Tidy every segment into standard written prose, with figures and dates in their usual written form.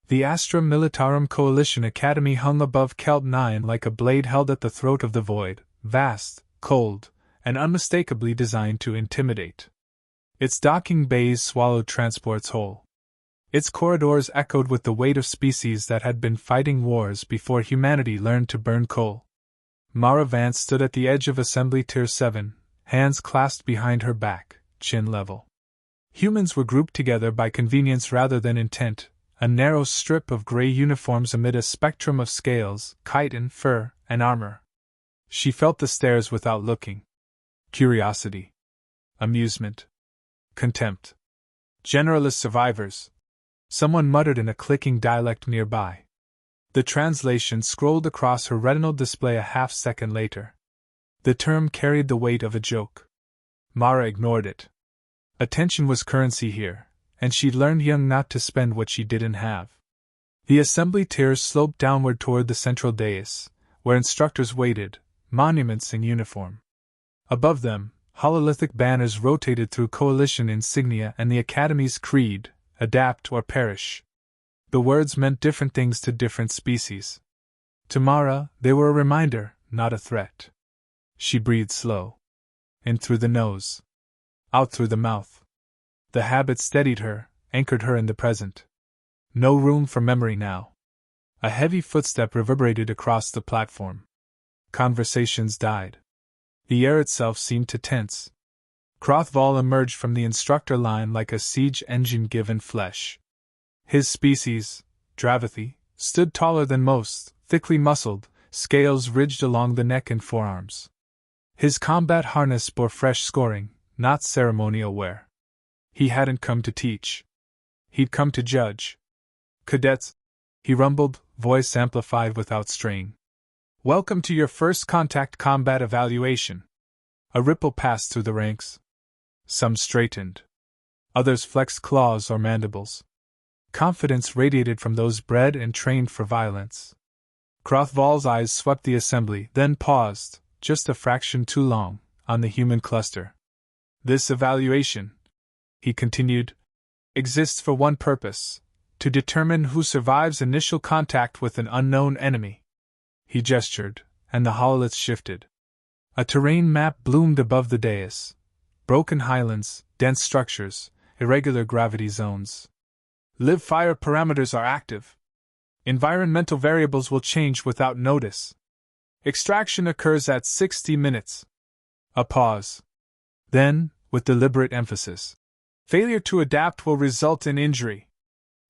The Astra Militarum Coalition Academy hung above Kelt 9 like a blade held at the throat of the void, vast, cold, and unmistakably designed to intimidate. Its docking bays swallowed transports whole. Its corridors echoed with the weight of species that had been fighting wars before humanity learned to burn coal. Mara Vance stood at the edge of Assembly Tier 7, hands clasped behind her back, chin level. Humans were grouped together by convenience rather than intent, a narrow strip of gray uniforms amid a spectrum of scales, chitin, fur, and armor. She felt the stares without looking. Curiosity. Amusement. Contempt. Generalist survivors. Someone muttered in a clicking dialect nearby. The translation scrolled across her retinal display a half-second later. The term carried the weight of a joke. Mara ignored it. Attention was currency here, and she'd learned young not to spend what she didn't have. The assembly tiers sloped downward toward the central dais, where instructors waited, monuments in uniform. Above them, hololithic banners rotated through coalition insignia and the Academy's creed, adapt or perish. The words meant different things to different species. To Mara, they were a reminder, not a threat. She breathed slow. In through the nose. Out through the mouth. The habit steadied her, anchored her in the present. No room for memory now. A heavy footstep reverberated across the platform. Conversations died. The air itself seemed to tense. Crothval emerged from the instructor line like a siege engine given flesh. His species, Dravathi, stood taller than most, thickly muscled, scales ridged along the neck and forearms. His combat harness bore fresh scoring, not ceremonial wear. He hadn't come to teach. He'd come to judge. Cadets, he rumbled, voice amplified without strain. Welcome to your first contact combat evaluation. A ripple passed through the ranks. Some straightened. Others flexed claws or mandibles. Confidence radiated from those bred and trained for violence. Crothval's eyes swept the assembly, then paused, just a fraction too long, on the human cluster. This evaluation, he continued, exists for one purpose: to determine who survives initial contact with an unknown enemy. He gestured, and the hololiths shifted. A terrain map bloomed above the dais. Broken highlands, dense structures, irregular gravity zones. Live fire parameters are active. Environmental variables will change without notice. Extraction occurs at 60 minutes. A pause. Then, with deliberate emphasis, failure to adapt will result in injury.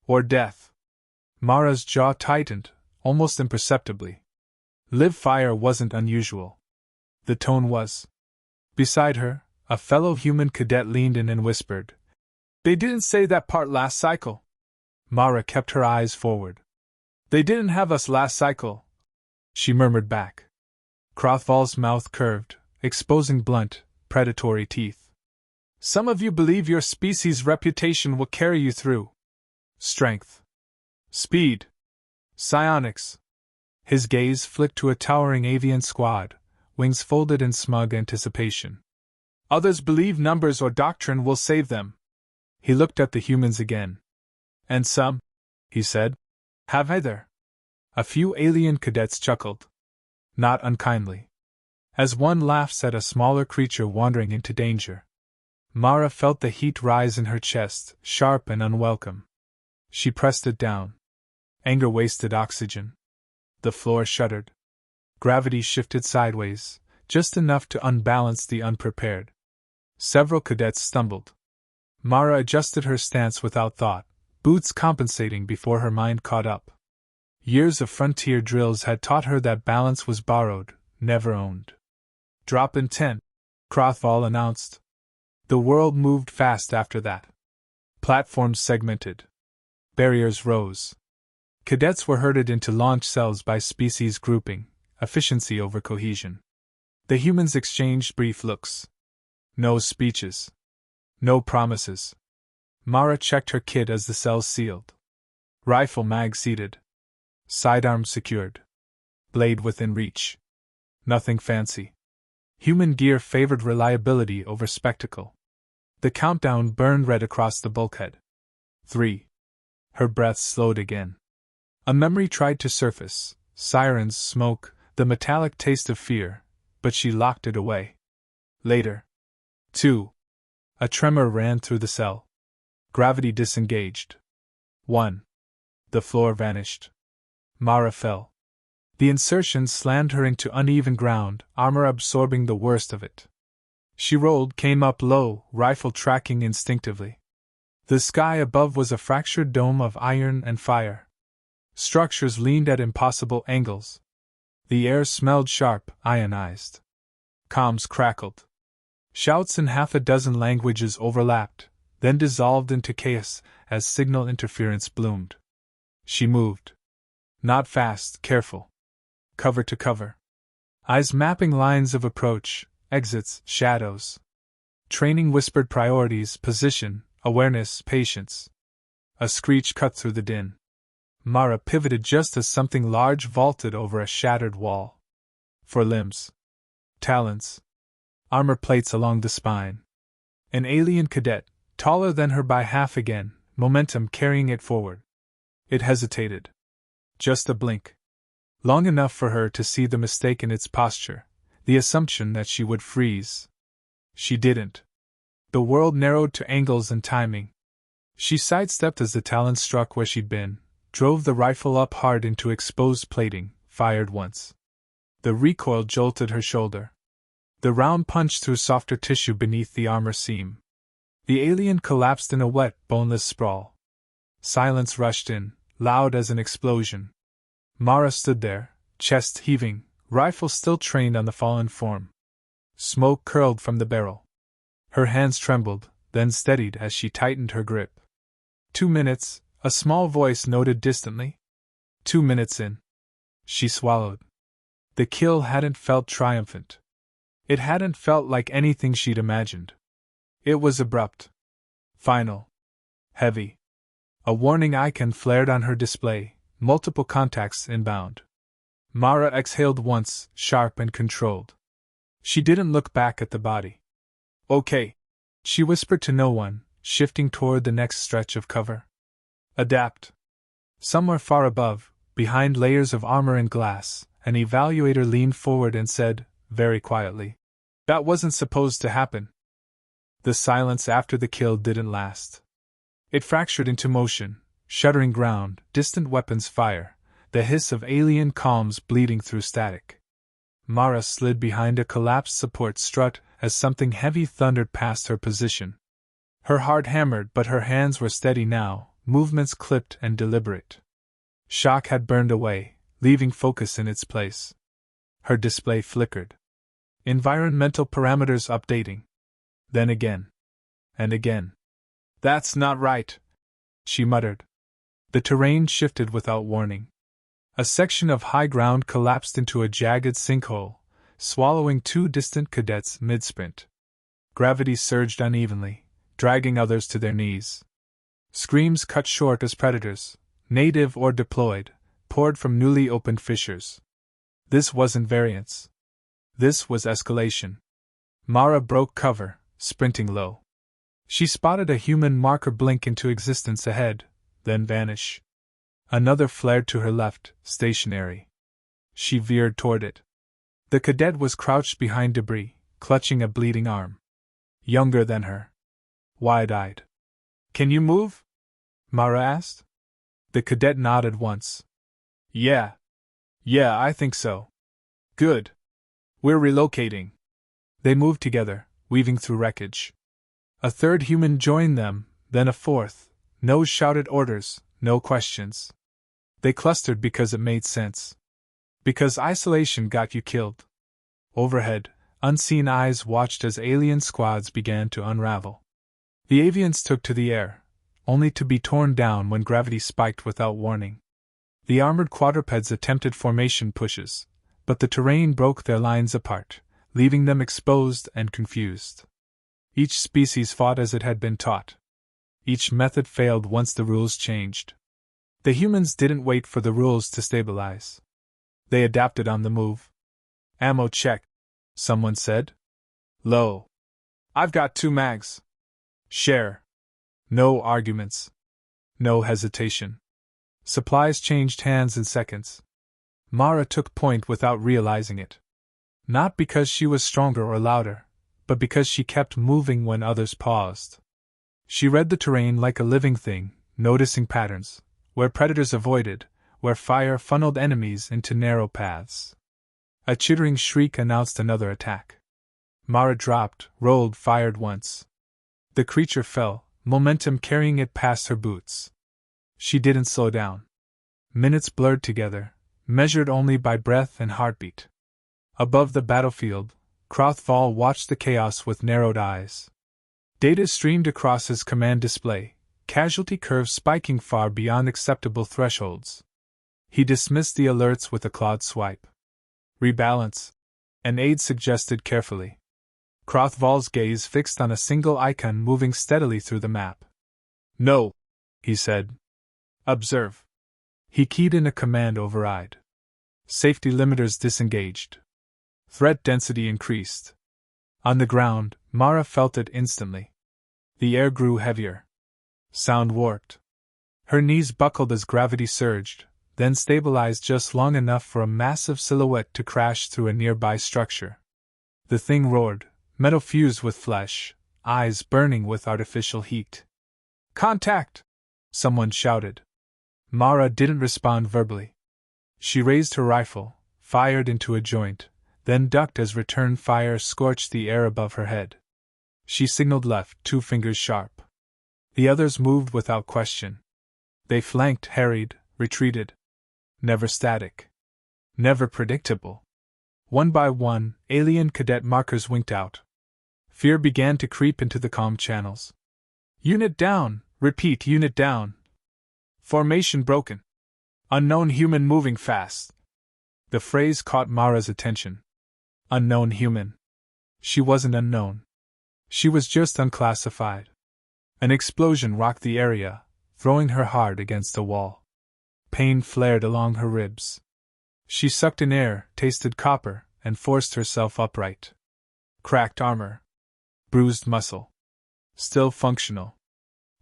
Or death. Mara's jaw tightened, almost imperceptibly. Live fire wasn't unusual. The tone was. Beside her, a fellow human cadet leaned in and whispered, "They didn't say that part last cycle." Mara kept her eyes forward. "They didn't have us last cycle," she murmured back. Crothval's mouth curved, exposing blunt, predatory teeth. "Some of you believe your species' reputation will carry you through. Strength. Speed. Psionics." His gaze flicked to a towering avian squad, wings folded in smug anticipation. "Others believe numbers or doctrine will save them." He looked at the humans again. "And some," he said, "have either." A few alien cadets chuckled. Not unkindly. As one laughs at a smaller creature wandering into danger. Mara felt the heat rise in her chest, sharp and unwelcome. She pressed it down. Anger wasted oxygen. The floor shuddered. Gravity shifted sideways, just enough to unbalance the unprepared. Several cadets stumbled. Mara adjusted her stance without thought, boots compensating before her mind caught up. Years of frontier drills had taught her that balance was borrowed, never owned. "Drop in 10, Crothval announced. The world moved fast after that. Platforms segmented. Barriers rose. Cadets were herded into launch cells by species grouping, efficiency over cohesion. The humans exchanged brief looks. No speeches. No promises. Mara checked her kit as the cells sealed. Rifle mag seated. Sidearm secured. Blade within reach. Nothing fancy. Human gear favored reliability over spectacle. The countdown burned red across the bulkhead. 3. Her breath slowed again. A memory tried to surface: sirens, smoke, the metallic taste of fear, but she locked it away. Later. 2. A tremor ran through the cell. Gravity disengaged. 1. The floor vanished. Mara fell. The insertion slammed her into uneven ground, armor absorbing the worst of it. She rolled, came up low, rifle tracking instinctively. The sky above was a fractured dome of iron and fire. Structures leaned at impossible angles. The air smelled sharp, ionized. Comms crackled. Shouts in half a dozen languages overlapped, then dissolved into chaos as signal interference bloomed. She moved. Not fast, careful. Cover to cover. Eyes mapping lines of approach, exits, shadows. Training whispered priorities: position, awareness, patience. A screech cut through the din. Mara pivoted just as something large vaulted over a shattered wall. For limbs. Talons. Armor plates along the spine. An alien cadet, taller than her by half again, momentum carrying it forward. It hesitated. Just a blink. Long enough for her to see the mistake in its posture, the assumption that she would freeze. She didn't. The world narrowed to angles and timing. She sidestepped as the talon struck where she'd been, drove the rifle up hard into exposed plating, fired once. The recoil jolted her shoulder. The round punched through softer tissue beneath the armor seam. The alien collapsed in a wet, boneless sprawl. Silence rushed in, loud as an explosion. Mara stood there, chest heaving, rifle still trained on the fallen form. Smoke curled from the barrel. Her hands trembled, then steadied as she tightened her grip. 2 minutes, a small voice noted distantly. 2 minutes in. She swallowed. The kill hadn't felt triumphant. It hadn't felt like anything she'd imagined. It was abrupt. Final. Heavy. A warning icon flared on her display, multiple contacts inbound. Mara exhaled once, sharp and controlled. She didn't look back at the body. Okay, she whispered to no one, shifting toward the next stretch of cover. Adapt. Somewhere far above, behind layers of armor and glass, an evaluator leaned forward and said, very quietly, "That wasn't supposed to happen." The silence after the kill didn't last. It fractured into motion, shuddering ground, distant weapons fire, the hiss of alien comms bleeding through static. Mara slid behind a collapsed support strut as something heavy thundered past her position. Her heart hammered, but her hands were steady now, movements clipped and deliberate. Shock had burned away, leaving focus in its place. Her display flickered. Environmental parameters updating. Then again. And again. "That's not right," she muttered. The terrain shifted without warning. A section of high ground collapsed into a jagged sinkhole, swallowing 2 distant cadets mid-sprint. Gravity surged unevenly, dragging others to their knees. Screams cut short as predators, native or deployed, poured from newly opened fissures. This wasn't variance. This was escalation. Mara broke cover, sprinting low. She spotted a human marker blink into existence ahead, then vanish. Another flared to her left, stationary. She veered toward it. The cadet was crouched behind debris, clutching a bleeding arm. Younger than her. Wide-eyed. "Can you move?" Mara asked. The cadet nodded once. Yeah, I think so." "Good. We're relocating." They moved together, weaving through wreckage. A third human joined them, then a fourth. No shouted orders, no questions. They clustered because it made sense. Because isolation got you killed. Overhead, unseen eyes watched as alien squads began to unravel. The avians took to the air, only to be torn down when gravity spiked without warning. The armored quadrupeds attempted formation pushes, but the terrain broke their lines apart, leaving them exposed and confused. Each species fought as it had been taught. Each method failed once the rules changed. The humans didn't wait for the rules to stabilize. They adapted on the move. "Ammo check," someone said. "Low. I've got 2 mags. Share." No arguments. No hesitation. Supplies changed hands in seconds. Mara took point without realizing it. Not because she was stronger or louder, but because she kept moving when others paused. She read the terrain like a living thing, noticing patterns, where predators avoided, where fire funneled enemies into narrow paths. A chittering shriek announced another attack. Mara dropped, rolled, fired once. The creature fell, momentum carrying it past her boots. She didn't slow down. Minutes blurred together, measured only by breath and heartbeat. Above the battlefield, Crothval watched the chaos with narrowed eyes. Data streamed across his command display, casualty curves spiking far beyond acceptable thresholds. He dismissed the alerts with a clawed swipe. Rebalance, an aide suggested carefully. Crothval's gaze fixed on a single icon moving steadily through the map. No, he said. Observe. He keyed in a command override. Safety limiters disengaged. Threat density increased. On the ground, Mara felt it instantly. The air grew heavier. Sound warped. Her knees buckled as gravity surged, then stabilized just long enough for a massive silhouette to crash through a nearby structure. The thing roared, metal fused with flesh, eyes burning with artificial heat. Contact! Someone shouted. Mara didn't respond verbally. She raised her rifle, fired into a joint, then ducked as return fire scorched the air above her head. She signaled left, 2 fingers sharp. The others moved without question. They flanked, harried, retreated. Never static. Never predictable. One by one, alien cadet markers winked out. Fear began to creep into the comm channels. Unit down! Repeat, unit down! Formation broken. Unknown human moving fast. The phrase caught Mara's attention. Unknown human. She wasn't unknown. She was just unclassified. An explosion rocked the area, throwing her hard against a wall. Pain flared along her ribs. She sucked in air, tasted copper, and forced herself upright. Cracked armor. Bruised muscle. Still functional.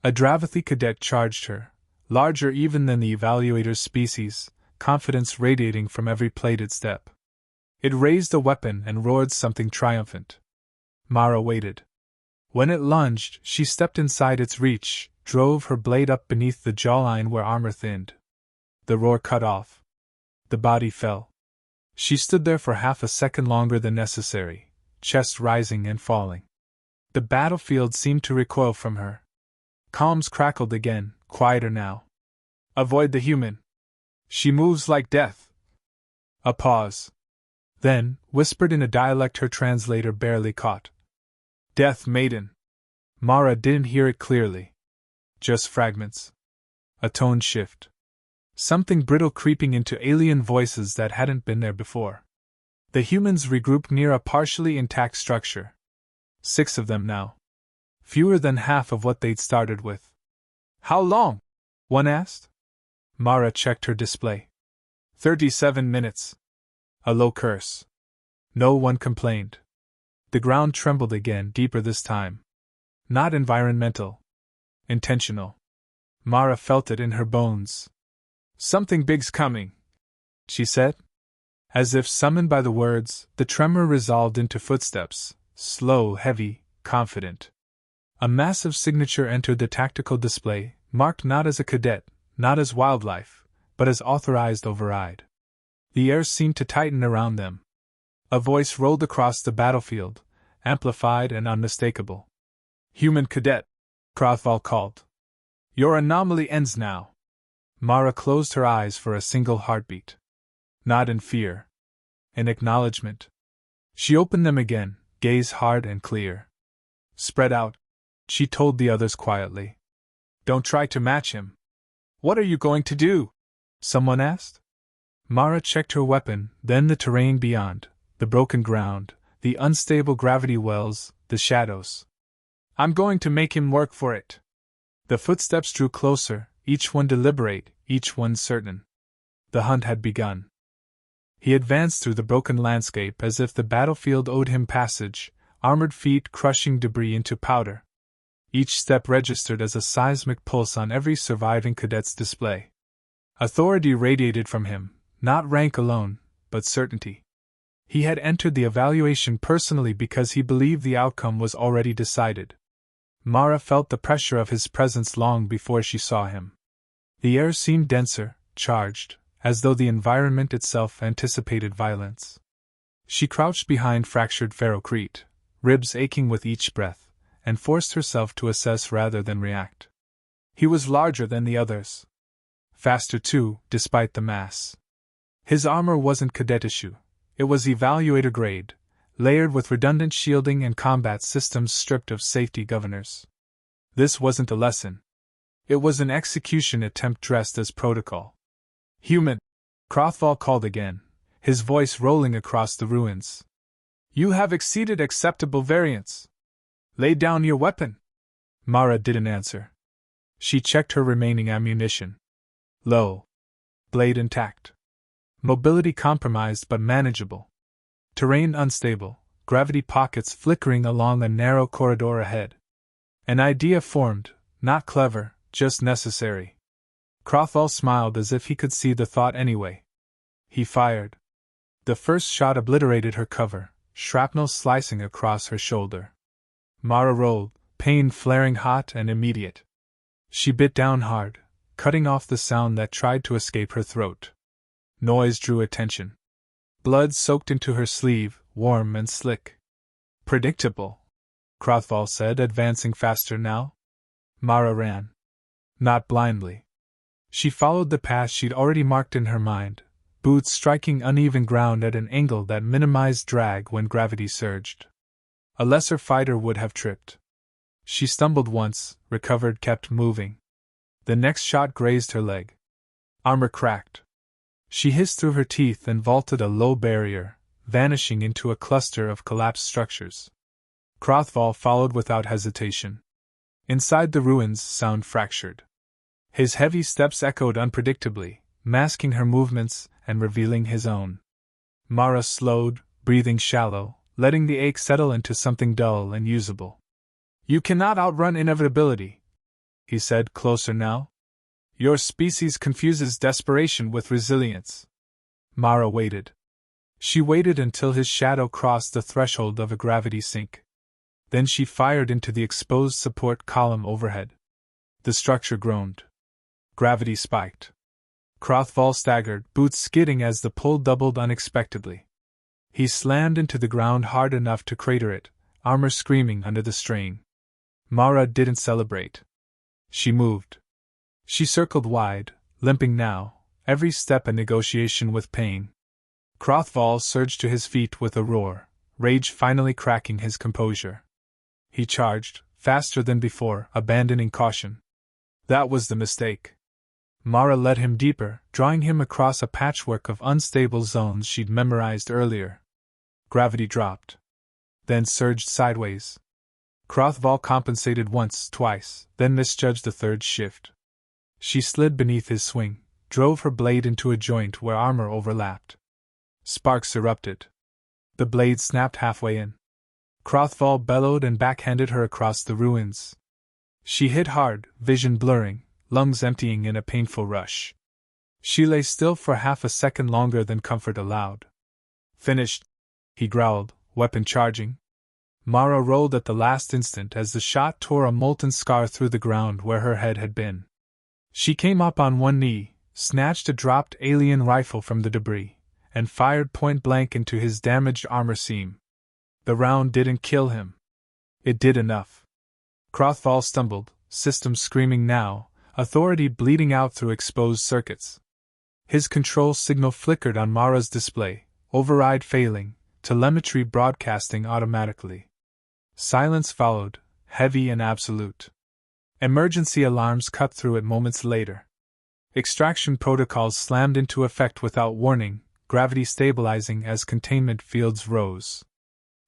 A Dravathi cadet charged her, larger even than the evaluator's species, confidence radiating from every plated step. It raised a weapon and roared something triumphant. Mara waited. When it lunged, she stepped inside its reach, drove her blade up beneath the jawline where armor thinned. The roar cut off. The body fell. She stood there for half a second longer than necessary, chest rising and falling. The battlefield seemed to recoil from her. Comms crackled again, quieter now. Avoid the human. She moves like death. A pause. Then, whispered in a dialect her translator barely caught. Death, Maiden. Mara didn't hear it clearly. Just fragments. A tone shift. Something brittle creeping into alien voices that hadn't been there before. The humans regrouped near a partially intact structure. 6 of them now. Fewer than half of what they'd started with. How long? One asked. Mara checked her display. 37 minutes. A low curse. No one complained. The ground trembled again, deeper this time. Not environmental. Intentional. Mara felt it in her bones. Something big's coming, she said. As if summoned by the words, the tremor resolved into footsteps, slow, heavy, confident. A massive signature entered the tactical display, marked not as a cadet, not as wildlife, but as authorized override. The air seemed to tighten around them. A voice rolled across the battlefield, amplified and unmistakable. Human cadet, Crothval called. Your anomaly ends now. Mara closed her eyes for a single heartbeat. Not in fear. In acknowledgement. She opened them again, gaze hard and clear. Spread out, she told the others quietly. Don't try to match him. What are you going to do? Someone asked. Mara checked her weapon, then the terrain beyond, the broken ground, the unstable gravity wells, the shadows. I'm going to make him work for it. The footsteps drew closer, each one deliberate, each one certain. The hunt had begun. He advanced through the broken landscape as if the battlefield owed him passage, armored feet crushing debris into powder. Each step registered as a seismic pulse on every surviving cadet's display. Authority radiated from him, not rank alone, but certainty. He had entered the evaluation personally because he believed the outcome was already decided. Mara felt the pressure of his presence long before she saw him. The air seemed denser, charged, as though the environment itself anticipated violence. She crouched behind fractured ferrocrete, ribs aching with each breath, and forced herself to assess rather than react. He was larger than the others. Faster too, despite the mass. His armor wasn't cadet issue. It was evaluator grade, layered with redundant shielding and combat systems stripped of safety governors. This wasn't a lesson. It was an execution attempt dressed as protocol. Human! Crothval called again, his voice rolling across the ruins. You have exceeded acceptable variance. Lay down your weapon. Mara didn't answer. She checked her remaining ammunition. Low. Blade intact. Mobility compromised but manageable. Terrain unstable, gravity pockets flickering along a narrow corridor ahead. An idea formed, not clever, just necessary. Crothval smiled as if he could see the thought anyway. He fired. The first shot obliterated her cover, shrapnel slicing across her shoulder. Mara rolled, pain flaring hot and immediate. She bit down hard, cutting off the sound that tried to escape her throat. Noise drew attention. Blood soaked into her sleeve, warm and slick. Predictable, Crothval said, advancing faster now. Mara ran. Not blindly. She followed the path she'd already marked in her mind, boots striking uneven ground at an angle that minimized drag when gravity surged. A lesser fighter would have tripped. She stumbled once, recovered, kept moving. The next shot grazed her leg. Armor cracked. She hissed through her teeth and vaulted a low barrier, vanishing into a cluster of collapsed structures. Crothval followed without hesitation. Inside the ruins, sound fractured. His heavy steps echoed unpredictably, masking her movements and revealing his own. Mara slowed, breathing shallow, letting the ache settle into something dull and usable. You cannot outrun inevitability, he said, closer now. Your species confuses desperation with resilience. Mara waited. She waited until his shadow crossed the threshold of a gravity sink. Then she fired into the exposed support column overhead. The structure groaned. Gravity spiked. Crothval staggered, boots skidding as the pull doubled unexpectedly. He slammed into the ground hard enough to crater it, armor screaming under the strain. Mara didn't celebrate. She moved. She circled wide, limping now, every step a negotiation with pain. Crothval surged to his feet with a roar, rage finally cracking his composure. He charged, faster than before, abandoning caution. That was the mistake. Mara led him deeper, drawing him across a patchwork of unstable zones she'd memorized earlier. Gravity dropped. Then surged sideways. Crothval compensated once, twice, then misjudged the third shift. She slid beneath his swing, drove her blade into a joint where armor overlapped. Sparks erupted. The blade snapped halfway in. Crothval bellowed and backhanded her across the ruins. She hit hard, vision blurring, lungs emptying in a painful rush. She lay still for half a second longer than comfort allowed. Finished, he growled, weapon charging. Mara rolled at the last instant as the shot tore a molten scar through the ground where her head had been. She came up on one knee, snatched a dropped alien rifle from the debris, and fired point-blank into his damaged armor seam. The round didn't kill him. It did enough. Crothval stumbled, systems screaming now, authority bleeding out through exposed circuits. His control signal flickered on Mara's display, override failing, telemetry broadcasting automatically. Silence followed, heavy and absolute. Emergency alarms cut through it moments later. Extraction protocols slammed into effect without warning, gravity stabilizing as containment fields rose.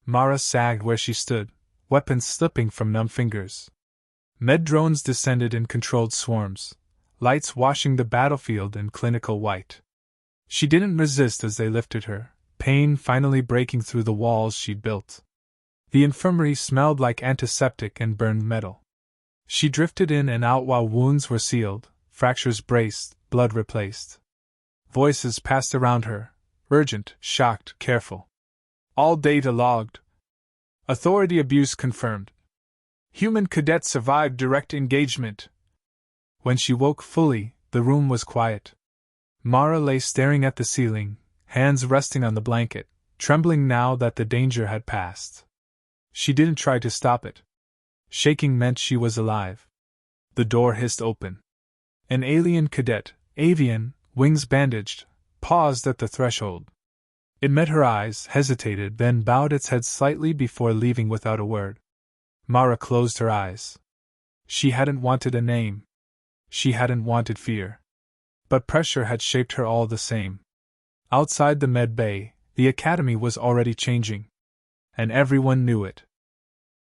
Mara sagged where she stood, weapons slipping from numb fingers. Med drones descended in controlled swarms, lights washing the battlefield in clinical white. She didn't resist as they lifted her, pain finally breaking through the walls she'd built. The infirmary smelled like antiseptic and burned metal. She drifted in and out while wounds were sealed, fractures braced, blood replaced. Voices passed around her, urgent, shocked, careful. All data logged. Authority abuse confirmed. Human cadet survived direct engagement. When she woke fully, the room was quiet. Mara lay staring at the ceiling, hands resting on the blanket, trembling now that the danger had passed. She didn't try to stop it. Shaking meant she was alive. The door hissed open. An alien cadet, avian, wings bandaged, paused at the threshold. It met her eyes, hesitated, then bowed its head slightly before leaving without a word. Mara closed her eyes. She hadn't wanted a name. She hadn't wanted fear. But pressure had shaped her all the same. Outside the med bay, the academy was already changing. And everyone knew it.